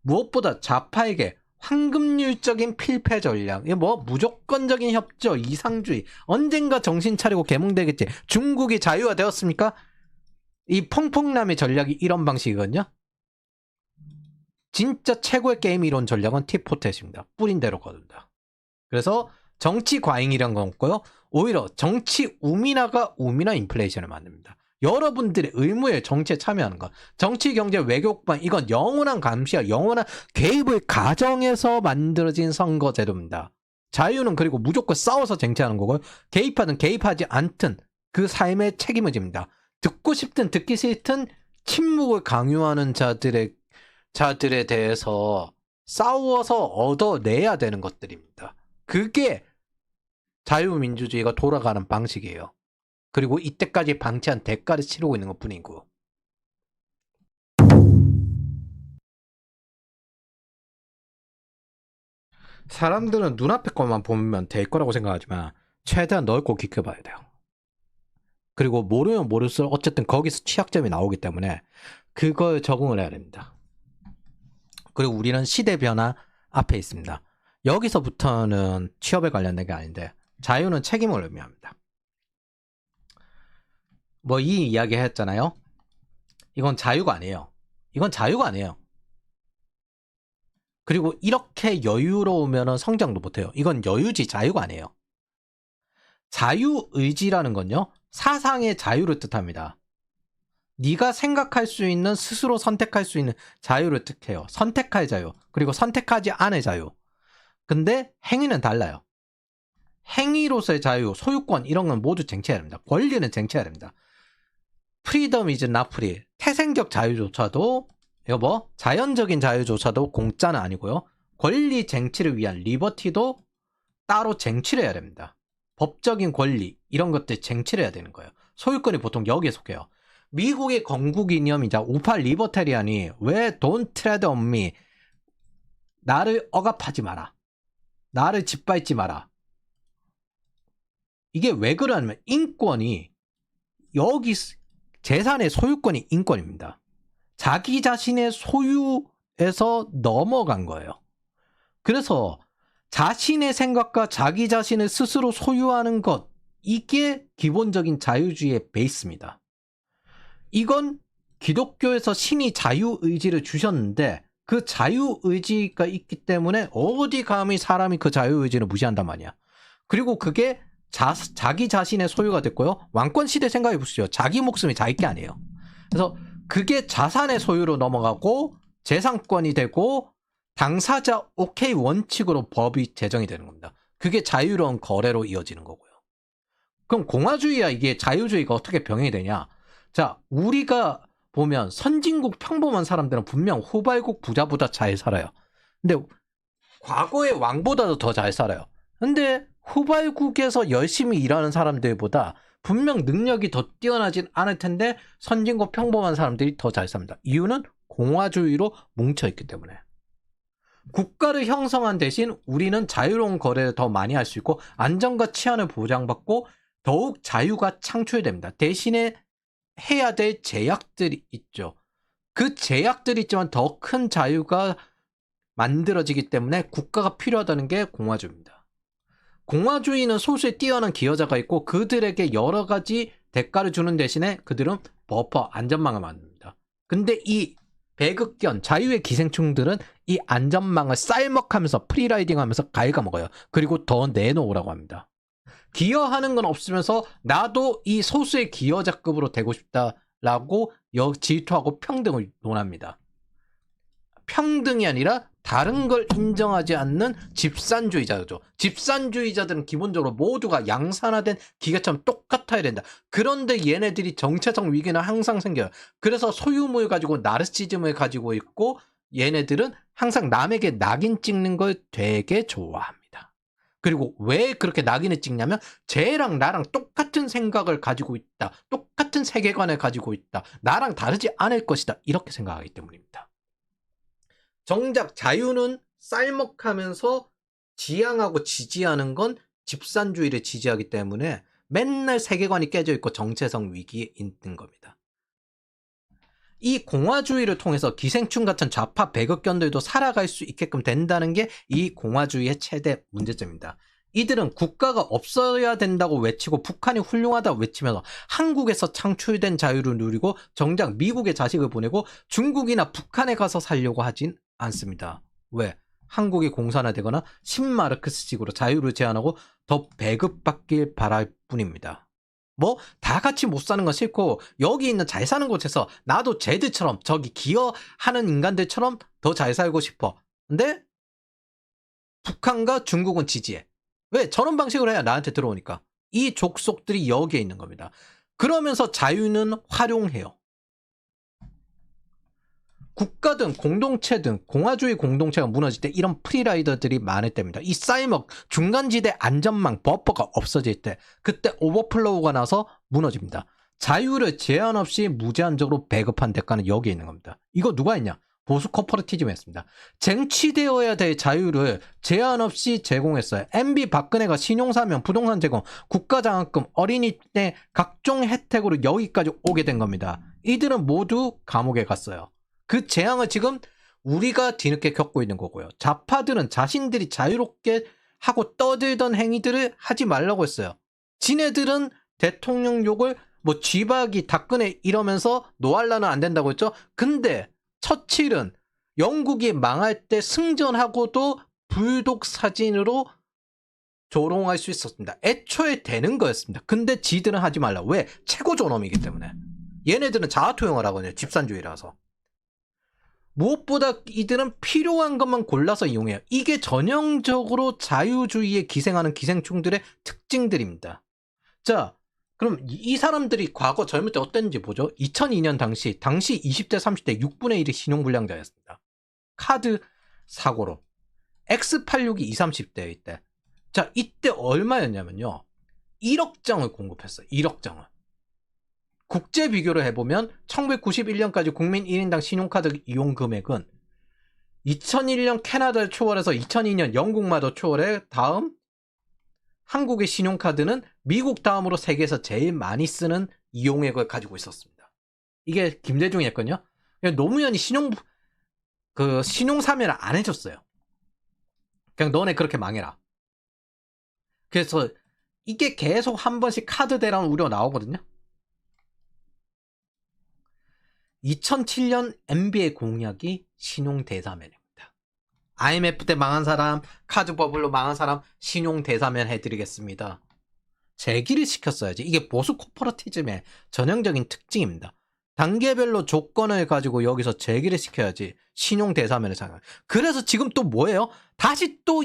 무엇보다 좌파에게 황금률적인 필패 전략, 뭐 무조건적인 협조, 이상주의, 언젠가 정신 차리고 개몽되겠지. 중국이 자유화 되었습니까? 이 퐁퐁남의 전략이 이런 방식이거든요. 진짜 최고의 게임 이론 전략은 티포텟입니다. 뿌린 대로 거둔다. 그래서 정치 과잉이란 건 없고요. 오히려 정치 우민화가 우민화 인플레이션을 만듭니다. 여러분들의 의무에 정치에 참여하는 것. 정치, 경제, 외교관, 이건 영원한 감시와 영원한 개입을 가정해서 만들어진 선거제도입니다. 자유는 그리고 무조건 싸워서 쟁취하는 거고요. 개입하든 개입하지 않든 그 삶의 책임을 집니다. 듣고 싶든 듣기 싫든 침묵을 강요하는 자들에 대해서 싸워서 얻어내야 되는 것들입니다. 그게 자유민주주의가 돌아가는 방식이에요. 그리고 이때까지 방치한 대가를 치르고 있는 것 뿐이고. 사람들은 눈앞의 것만 보면 될 거라고 생각하지만 최대한 넓고 깊게 봐야 돼요. 그리고 모르면 모를수록 어쨌든 거기서 취약점이 나오기 때문에 그걸 적응을 해야 됩니다. 그리고 우리는 시대 변화 앞에 있습니다. 여기서부터는 취업에 관련된 게 아닌데, 자유는 책임을 의미합니다. 뭐 이 이야기 했잖아요. 이건 자유가 아니에요. 이건 자유가 아니에요. 그리고 이렇게 여유로우면 성장도 못해요. 이건 여유지 자유가 아니에요. 자유의지라는 건요, 사상의 자유를 뜻합니다. 네가 생각할 수 있는, 스스로 선택할 수 있는 자유를 뜻해요. 선택할 자유, 그리고 선택하지 않을 자유. 근데 행위는 달라요. 행위로서의 자유, 소유권, 이런 건 모두 쟁취해야 됩니다. 권리는 쟁취해야 됩니다. 프리덤 이즈 나 프리. 태생적 자유조차도, 이거 뭐 자연적인 자유조차도 공짜는 아니고요. 권리 쟁취를 위한 리버티도 따로 쟁취를 해야 됩니다. 법적인 권리, 이런 것들 쟁취를 해야 되는 거예요. 소유권이 보통 여기에 속해요. 미국의 건국 이념이자 우파 리버테리안이 왜 Don't tread on me, 나를 억압하지 마라, 나를 짓밟지 마라, 이게 왜 그러냐면, 인권이, 여기 재산의 소유권이 인권입니다. 자기 자신의 소유에서 넘어간 거예요. 그래서 자신의 생각과 자기 자신을 스스로 소유하는 것, 이게 기본적인 자유주의의 베이스입니다. 이건 기독교에서 신이 자유의지를 주셨는데, 그 자유의지가 있기 때문에 어디 감히 사람이 그 자유의지를 무시한단 말이야. 그리고 그게 자기 자신의 소유가 됐고요. 왕권 시대 생각해 보시죠. 자기 목숨이 자기 게 아니에요. 그래서 그게 자산의 소유로 넘어가고 재산권이 되고 당사자 오케이 원칙으로 법이 제정이 되는 겁니다. 그게 자유로운 거래로 이어지는 거고요. 그럼 공화주의와 이게 자유주의가 어떻게 병행이 되냐? 자, 우리가 보면 선진국 평범한 사람들은 분명 후발국 부자보다 잘 살아요. 근데 과거의 왕보다도 더 잘 살아요. 근데 후발국에서 열심히 일하는 사람들보다 분명 능력이 더 뛰어나진 않을 텐데 선진국 평범한 사람들이 더 잘 삽니다. 이유는 공화주의로 뭉쳐있기 때문에. 국가를 형성한 대신 우리는 자유로운 거래를 더 많이 할 수 있고 안전과 치안을 보장받고 더욱 자유가 창출됩니다. 대신에 해야 될 제약들이 있죠. 그 제약들이 있지만 더 큰 자유가 만들어지기 때문에 국가가 필요하다는 게 공화주의입니다. 공화주의는 소수의 뛰어난 기여자가 있고 그들에게 여러 가지 대가를 주는 대신에 그들은 버퍼, 안전망을 만듭니다. 근데 이 배극견, 자유의 기생충들은 이 안전망을 쌀먹하면서 프리라이딩하면서 갉아먹어요. 그리고 더 내놓으라고 합니다. 기여하는 건 없으면서 나도 이 소수의 기여자급으로 되고 싶다라고 질투하고 평등을 논합니다. 평등이 아니라 다른 걸 인정하지 않는 집산주의자죠. 집산주의자들은 기본적으로 모두가 양산화된 기계처럼 똑같아야 된다. 그런데 얘네들이 정체성 위기는 항상 생겨요. 그래서 소유물 가지고 나르시즘을 가지고 있고 얘네들은 항상 남에게 낙인 찍는 걸 되게 좋아합니다. 그리고 왜 그렇게 낙인을 찍냐면 쟤랑 나랑 똑같은 생각을 가지고 있다. 똑같은 세계관을 가지고 있다. 나랑 다르지 않을 것이다. 이렇게 생각하기 때문입니다. 정작 자유는 쌀먹하면서 지향하고 지지하는 건 집산주의를 지지하기 때문에 맨날 세계관이 깨져 있고 정체성 위기에 있는 겁니다. 이 공화주의를 통해서 기생충 같은 좌파 배극견들도 살아갈 수 있게끔 된다는 게 이 공화주의의 최대 문제점입니다. 이들은 국가가 없어야 된다고 외치고 북한이 훌륭하다고 외치면서 한국에서 창출된 자유를 누리고 정작 미국에 자식을 보내고 중국이나 북한에 가서 살려고 하진 않습니다. 왜? 한국이 공산화되거나 신마르크스식으로 자유를 제한하고 더 배급받길 바랄 뿐입니다. 뭐 다 같이 못 사는 건 싫고 여기 있는 잘 사는 곳에서 나도 쟤들처럼 저기 기여하는 인간들처럼 더 잘 살고 싶어. 근데 북한과 중국은 지지해. 왜? 저런 방식으로 해야 나한테 들어오니까. 이 족속들이 여기에 있는 겁니다. 그러면서 자유는 활용해요. 국가든 공동체든 공화주의 공동체가 무너질 때 이런 프리라이더들이 많을 때입니다. 이 쌀먹, 중간지대 안전망, 버퍼가 없어질 때 그때 오버플로우가 나서 무너집니다. 자유를 제한 없이 무제한적으로 배급한 대가는 여기에 있는 겁니다. 이거 누가 했냐? 보수 코퍼레티즘이 했습니다. 쟁취되어야 될 자유를 제한 없이 제공했어요. MB 박근혜가 신용사면, 부동산 제공, 국가장학금, 어린이때 각종 혜택으로 여기까지 오게 된 겁니다. 이들은 모두 감옥에 갔어요. 그 재앙을 지금 우리가 뒤늦게 겪고 있는 거고요. 좌파들은 자신들이 자유롭게 하고 떠들던 행위들을 하지 말라고 했어요. 지네들은 대통령 욕을 뭐 쥐박이 닭근혜 이러면서 노알라는 안 된다고 했죠. 근데 처칠은 영국이 망할 때 승전하고도 불독 사진으로 조롱할 수 있었습니다. 애초에 되는 거였습니다. 근데 지들은 하지 말라. 왜? 최고 존엄이기 때문에. 얘네들은 자아투영을 하거든요. 집산주의라서. 무엇보다 이들은 필요한 것만 골라서 이용해요. 이게 전형적으로 자유주의에 기생하는 기생충들의 특징들입니다. 자, 그럼 이 사람들이 과거 젊을 때 어땠는지 보죠. 2002년 당시 20대 30대 6분의 1이 신용불량자였습니다. 카드 사고로. X86이 20, 30대일 때. 자, 이때 얼마였냐면요. 1억 장을 공급했어요. 1억 장을. 국제 비교를 해보면 1991년까지 국민 1인당 신용카드 이용 금액은 2001년 캐나다를 초월해서 2002년 영국마저 초월해 다음 한국의 신용카드는 미국 다음으로 세계에서 제일 많이 쓰는 이용액을 가지고 있었습니다. 이게 김대중이 했거든요. 노무현이 신용사면을 안 해줬어요. 그냥 너네 그렇게 망해라. 그래서 이게 계속 한 번씩 카드 대란 우려 나오거든요. 2007년 NBA 공약이 신용대사면입니다. IMF 때 망한 사람, 카드 버블로 망한 사람 신용대사면 해드리겠습니다. 제기를 시켰어야지. 이게 보수 코퍼레티즘의 전형적인 특징입니다. 단계별로 조건을 가지고 여기서 제기를 시켜야지 신용대사면을 상황. 그래서 지금 또 뭐예요? 다시 또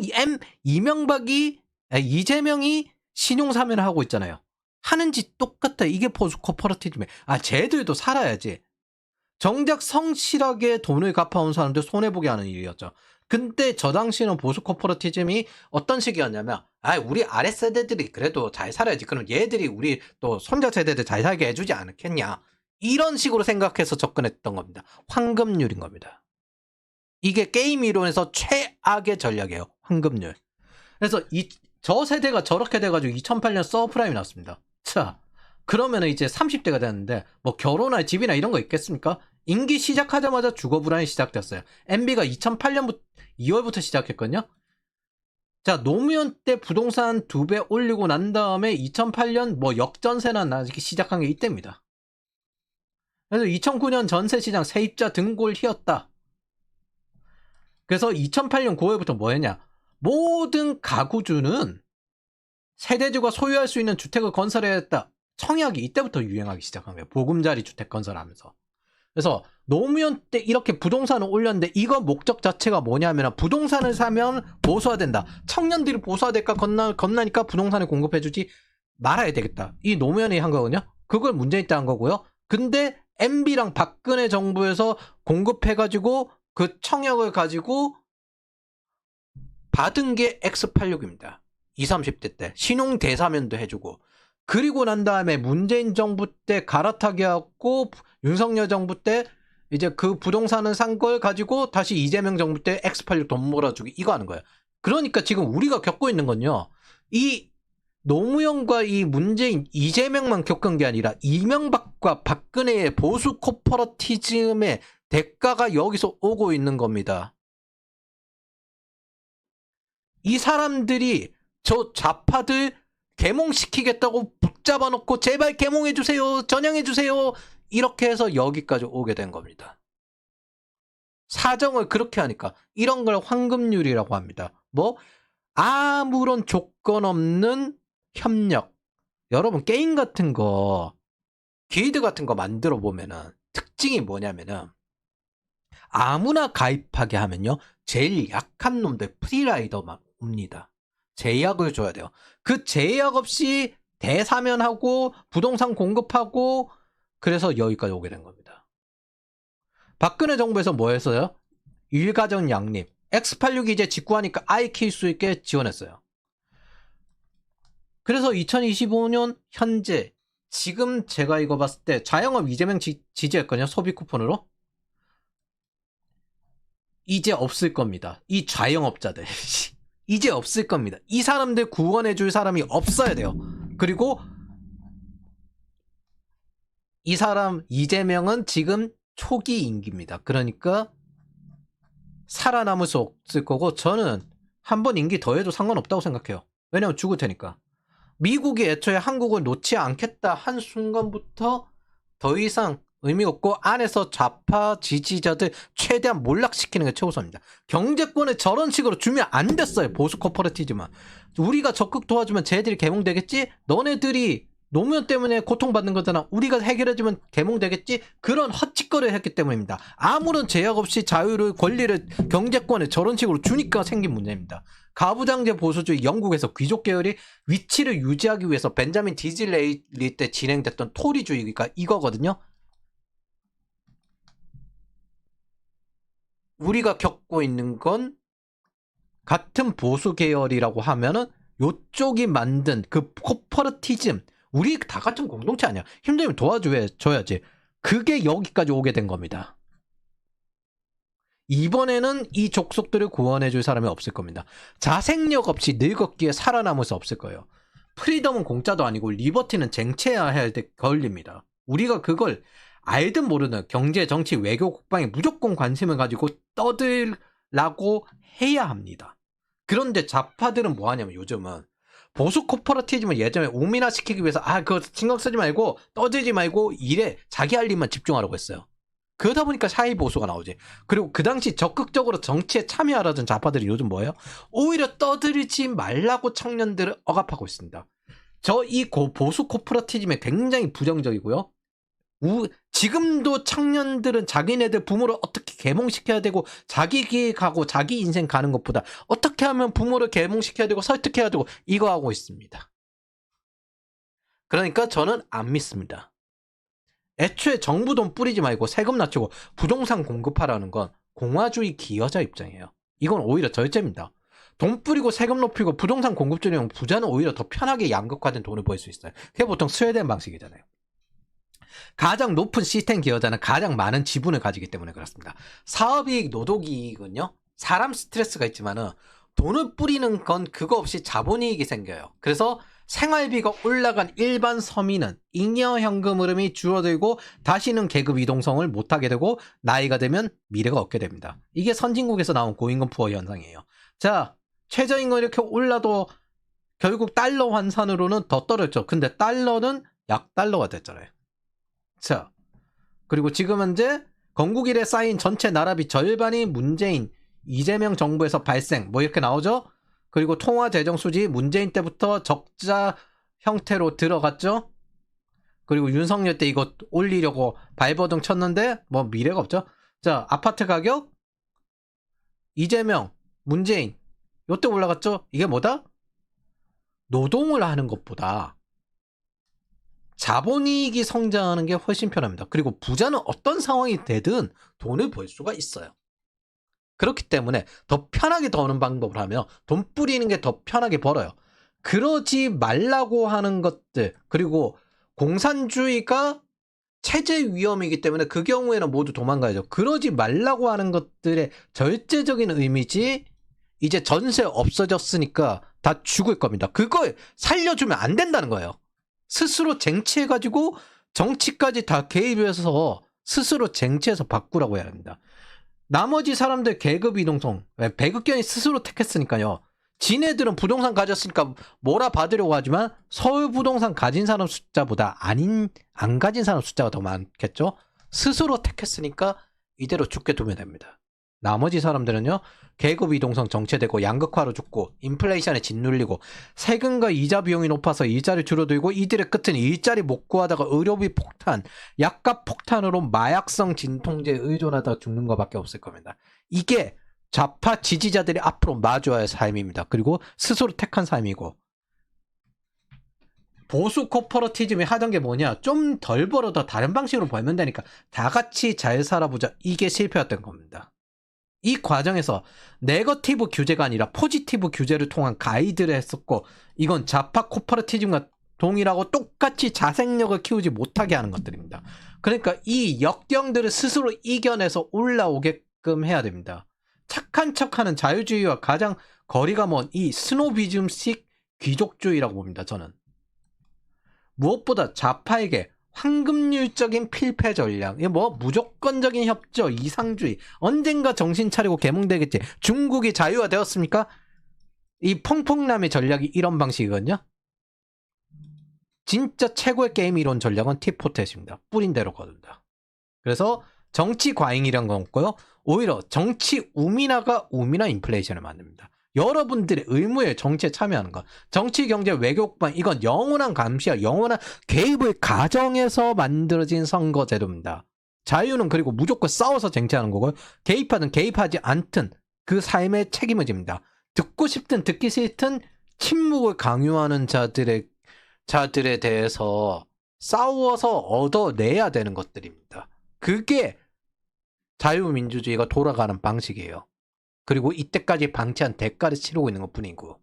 이재명이 신용사면을 하고 있잖아요. 하는 짓 똑같아. 이게 보수 코퍼레티즘에. 쟤들도 살아야지. 정작 성실하게 돈을 갚아온 사람들 손해보게 하는 일이었죠. 근데 저 당시는 보수 코퍼레티즘이 어떤 식이었냐면 우리 아랫세대들이 그래도 잘 살아야지. 그럼 얘들이 우리 또 손자 세대들 잘 살게 해주지 않겠냐. 이런 식으로 생각해서 접근했던 겁니다. 황금률인 겁니다. 이게 게임 이론에서 최악의 전략이에요. 황금률. 그래서 저 세대가 저렇게 돼가지고 2008년 서브프라임이 났습니다. 자, 그러면은 이제 30대가 됐는데 뭐 결혼할 집이나 이런 거 있겠습니까? 임기 시작하자마자 주거 불안이 시작됐어요. MB가 2008년 2월부터 시작했거든요. 자, 노무현 때 부동산 2배 올리고 난 다음에 2008년 뭐 역전세나 나기 시작한 게 이때입니다. 그래서 2009년 전세 시장 세입자 등골 휘었다. 그래서 2008년 9월부터 뭐 했냐? 모든 가구주는 세대주가 소유할 수 있는 주택을 건설해야 했다. 청약이 이때부터 유행하기 시작한 거예요. 보금자리 주택 건설하면서. 그래서 노무현 때 이렇게 부동산을 올렸는데 이거 목적 자체가 뭐냐면 부동산을 사면 보수화된다. 청년들이 보수화될까 겁나니까 부동산을 공급해주지 말아야 되겠다. 이 노무현이 한 거거든요. 그걸 문재인 때 한 거고요. 근데 MB랑 박근혜 정부에서 공급해가지고 그 청약을 가지고 받은 게 X86입니다. 20, 30대 때 신용 대사면도 해주고 그리고 난 다음에 문재인 정부 때 갈아타기 하고 윤석열 정부 때 이제 그 부동산을 산 걸 가지고 다시 이재명 정부 때 X86 돈 몰아주기 이거 하는 거예요. 그러니까 지금 우리가 겪고 있는 건요. 이 노무현과 이 문재인, 이재명만 겪은 게 아니라 이명박과 박근혜의 보수 코퍼러티즘의 대가가 여기서 오고 있는 겁니다. 이 사람들이 저 좌파들 개몽시키겠다고 붙잡아 놓고 제발 개몽해주세요, 전향해주세요 이렇게 해서 여기까지 오게 된 겁니다. 사정을 그렇게 하니까 이런 걸 황금률이라고 합니다. 뭐 아무런 조건 없는 협력. 여러분 게임 같은 거 길드 같은 거 만들어 보면은 특징이 뭐냐면은 아무나 가입하게 하면요 제일 약한 놈들 프리라이더만 옵니다. 제약을 줘야 돼요. 그 제약 없이 대사면하고 부동산 공급하고 그래서 여기까지 오게 된 겁니다. 박근혜 정부에서 뭐 했어요? 일가정 양립. X86이 이제 직구하니까 아이 키울 수 있게 지원했어요. 그래서 2025년 현재 지금 제가 이거 봤을 때 자영업 이재명 지지했거든요. 소비 쿠폰으로. 이제 없을 겁니다. 이 자영업자들. 이제 없을 겁니다. 이 사람들 구원해줄 사람이 없어야 돼요. 그리고 이 사람 이재명은 지금 초기 임기입니다. 그러니까 살아남을 수 없을 거고 저는 한 번 임기 더 해도 상관없다고 생각해요. 왜냐면 죽을 테니까. 미국이 애초에 한국을 놓지 않겠다 한 순간부터 더 이상 의미가 없고 안에서 좌파 지지자들 최대한 몰락시키는 게 최우선입니다. 경제권을 저런 식으로 주면 안 됐어요. 보수 코퍼레티지만. 우리가 적극 도와주면 쟤들이 개몽되겠지? 너네들이 노무현 때문에 고통받는 거잖아. 우리가 해결해주면 개몽되겠지? 그런 헛짓거리를 했기 때문입니다. 아무런 제약 없이 자유를 권리를 경제권을 저런 식으로 주니까 생긴 문제입니다. 가부장제 보수주의 영국에서 귀족 계열이 위치를 유지하기 위해서 벤자민 디즐레이 때 진행됐던 토리주의가 이거거든요. 우리가 겪고 있는 건 같은 보수 계열이라고 하면은 요쪽이 만든 그 코퍼러티즘 우리 다 같은 공동체 아니야. 힘들면 도와줘야지. 그게 여기까지 오게 된 겁니다. 이번에는 이 족속들을 구원해줄 사람이 없을 겁니다. 자생력 없이 늙었기에 살아남을 수 없을 거예요. 프리덤은 공짜도 아니고 리버티는 쟁취해야 될 권리입니다. 우리가 그걸 알든 모르든 경제, 정치, 외교, 국방에 무조건 관심을 가지고 떠들라고 해야 합니다. 그런데 좌파들은 뭐 하냐면 요즘은 보수 코퍼러티즘을 예전에 우민화시키기 위해서 그거 신경 쓰지 말고 떠들지 말고 일에 자기 할 일만 집중하라고 했어요. 그러다 보니까 사회보수가 나오지. 그리고 그 당시 적극적으로 정치에 참여하라던 좌파들이 요즘 뭐예요? 오히려 떠들지 말라고 청년들을 억압하고 있습니다. 저 이 보수 코퍼러티즘에 굉장히 부정적이고요. 지금도 청년들은 자기네들 부모를 어떻게 계몽시켜야 되고 자기 기획하고 자기 인생 가는 것보다 어떻게 하면 부모를 계몽시켜야 되고 설득해야 되고 이거 하고 있습니다. 그러니까 저는 안 믿습니다. 애초에 정부 돈 뿌리지 말고 세금 낮추고 부동산 공급하라는 건 공화주의 기여자 입장이에요. 이건 오히려 절제입니다. 돈 뿌리고 세금 높이고 부동산 공급 줄이면 부자는 오히려 더 편하게 양극화된 돈을 벌 수 있어요. 그게 보통 스웨덴 방식이잖아요. 가장 높은 시스템 기여자는 가장 많은 지분을 가지기 때문에 그렇습니다. 사업이익, 노동이익은요. 사람 스트레스가 있지만은 돈을 뿌리는 건 그거 없이 자본이익이 생겨요. 그래서 생활비가 올라간 일반 서민은 잉여 현금 흐름이 줄어들고 다시는 계급 이동성을 못하게 되고 나이가 되면 미래가 없게 됩니다. 이게 선진국에서 나온 고임금 푸어 현상이에요. 자, 최저임금 이렇게 올라도 결국 달러 환산으로는 더 떨어졌죠. 근데 달러는 약달러가 됐잖아요. 자, 그리고 지금 현재 건국 이래 쌓인 전체 나라비 절반이 문재인, 이재명 정부에서 발생, 뭐 이렇게 나오죠? 그리고 통화 재정 수지 문재인 때부터 적자 형태로 들어갔죠? 그리고 윤석열 때 이거 올리려고 발버둥 쳤는데 뭐 미래가 없죠? 자, 아파트 가격 이재명, 문재인 요때 올라갔죠? 이게 뭐다? 노동을 하는 것보다 자본이익이 성장하는 게 훨씬 편합니다. 그리고 부자는 어떤 상황이 되든 돈을 벌 수가 있어요. 그렇기 때문에 더 편하게 버는 방법을 하면 돈 뿌리는 게 더 편하게 벌어요. 그러지 말라고 하는 것들, 그리고 공산주의가 체제 위험이기 때문에 그 경우에는 모두 도망가야죠. 그러지 말라고 하는 것들의 절제적인 의미지, 이제 전세 없어졌으니까 다 죽을 겁니다. 그걸 살려주면 안 된다는 거예요. 스스로 쟁취해가지고 정치까지 다 개입해서 스스로 쟁취해서 바꾸라고 해야 합니다. 나머지 사람들 계급 이동성, 배급견이 스스로 택했으니까요. 지네들은 부동산 가졌으니까 뭐라 받으려고 하지만 서울 부동산 가진 사람 숫자보다 안 가진 사람 숫자가 더 많겠죠. 스스로 택했으니까 이대로 죽게 두면 됩니다. 나머지 사람들은요, 계급 이동성 정체되고 양극화로 죽고 인플레이션에 짓눌리고 세금과 이자 비용이 높아서 일자리 줄어들고 이들의 끝은 일자리 못 구하다가 의료비 폭탄, 약값 폭탄으로 마약성 진통제에 의존하다가 죽는 것밖에 없을 겁니다. 이게 좌파 지지자들이 앞으로 마주해야 할 삶입니다. 그리고 스스로 택한 삶이고, 보수 코퍼러티즘이 하던 게 뭐냐, 좀 덜 벌어도 다른 방식으로 벌면 되니까 다 같이 잘 살아보자, 이게 실패였던 겁니다. 이 과정에서 네거티브 규제가 아니라 포지티브 규제를 통한 가이드를 했었고, 이건 좌파 코퍼러티즘과 동일하고 똑같이 자생력을 키우지 못하게 하는 것들입니다. 그러니까 이 역경들을 스스로 이겨내서 올라오게끔 해야 됩니다. 착한 척하는 자유주의와 가장 거리가 먼 이 스노비즘식 귀족주의라고 봅니다. 저는 무엇보다 좌파에게 황금률적인 필패 전략, 뭐 무조건적인 협조, 이상주의, 언젠가 정신 차리고 개몽되겠지. 중국이 자유화되었습니까? 이 퐁퐁남의 전략이 이런 방식이거든요. 진짜 최고의 게임 이론 전략은 티포텟입니다. 뿌린 대로 거둔다. 그래서 정치 과잉이란 건 없고요. 오히려 정치 우민화가 우민화 인플레이션을 만듭니다. 여러분들의 의무에 정치에 참여하는 것. 정치, 경제, 외교관, 이건 영원한 감시와 영원한 개입을 가정해서 만들어진 선거제도입니다. 자유는 그리고 무조건 싸워서 쟁취하는 거고요. 개입하든 개입하지 않든 그 삶의 책임을 집니다. 듣고 싶든 듣기 싫든 침묵을 강요하는 자들에 대해서 싸워서 얻어내야 되는 것들입니다. 그게 자유민주주의가 돌아가는 방식이에요. 그리고 이때까지 방치한 대가를 치르고 있는 것 뿐이고,